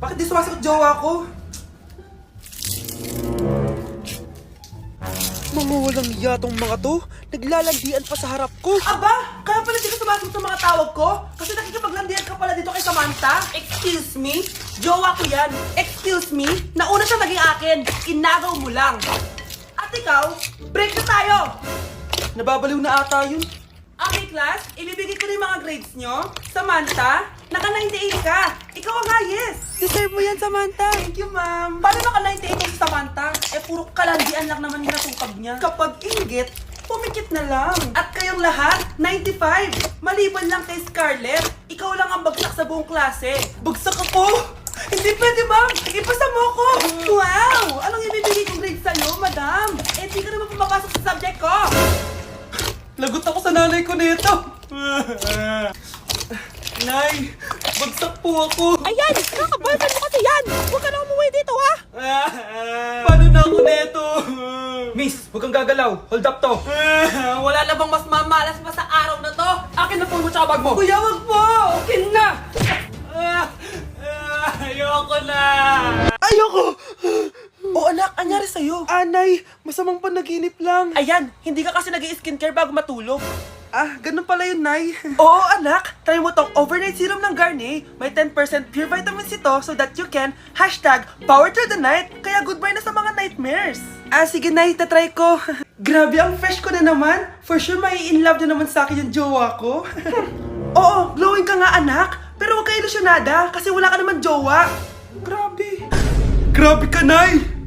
Bakit di sumasagot jowa ko? Mga walang iya tong mga to. Naglalandian pa sa harap ko. Aba! Kaya pala di ka sumasagot sa mga tawag ko? Kasi nakikipaglandian ka pala dito kay Samantha? Excuse me? Jowa ko yan. Excuse me? Nauna siya naging akin. Inagaw mo lang. At ikaw, break na tayo! Nababaliw na ata yun. Okay, class, ibibigay ko na yung mga grades nyo. Samantha, naka-98 ka. Ikaw ang highest. Deserve mo yan, Samantha. Thank you, ma'am. Paano naka-98 yung si Samantha? Eh, puro kalandian lang naman yung natupag niya. Kapag inggit, pumikit na lang. At kayong lahat, 95. Maliban lang kay Scarlett, ikaw lang ang bagsak sa buong klase. Bagsak ako? Hindi pwede, ma'am. Ipasa mo ako. Wow! Anong ibibigay kong grade sa'yo, madam? Eh, di ka naman pumapasok sa subject ko. Lagot ako sa nanay ko nito. Nay, bagsak po ako. Ayan! Kaka-boyfriend mo kasi yan! Huwag ka na umuwi dito, ha? Paano na ako nito? Miss, huwag kang gagalaw. Hold up to. Wala na bang mas mamalas pa sa araw na to? Akin na phone mo tsaka bag mo. Kuya, wag po. Akin na. Ayoko na. Ayoko. O anak, anyari sa'yo? Anay, masamang panaginip lang. Ayan, hindi ka kasi nag-i-skincare bago matulog. Ah, ganun pala yun, Nay. Oo, anak. Try mo tong overnight serum ng Garnier. May 10% pure vitamin C to so that you can #power through the night. Kaya goodbye na sa mga nightmares. Ah, sige, Nay. Tatry ko. Grabe, ang fresh ko na naman. For sure, may in love na naman sa akin yung jowa ko. Oo, glowing ka nga, anak. Pero huwag ka ilusyonada kasi wala ka naman jowa. Grabe. Grabe ka, Nay.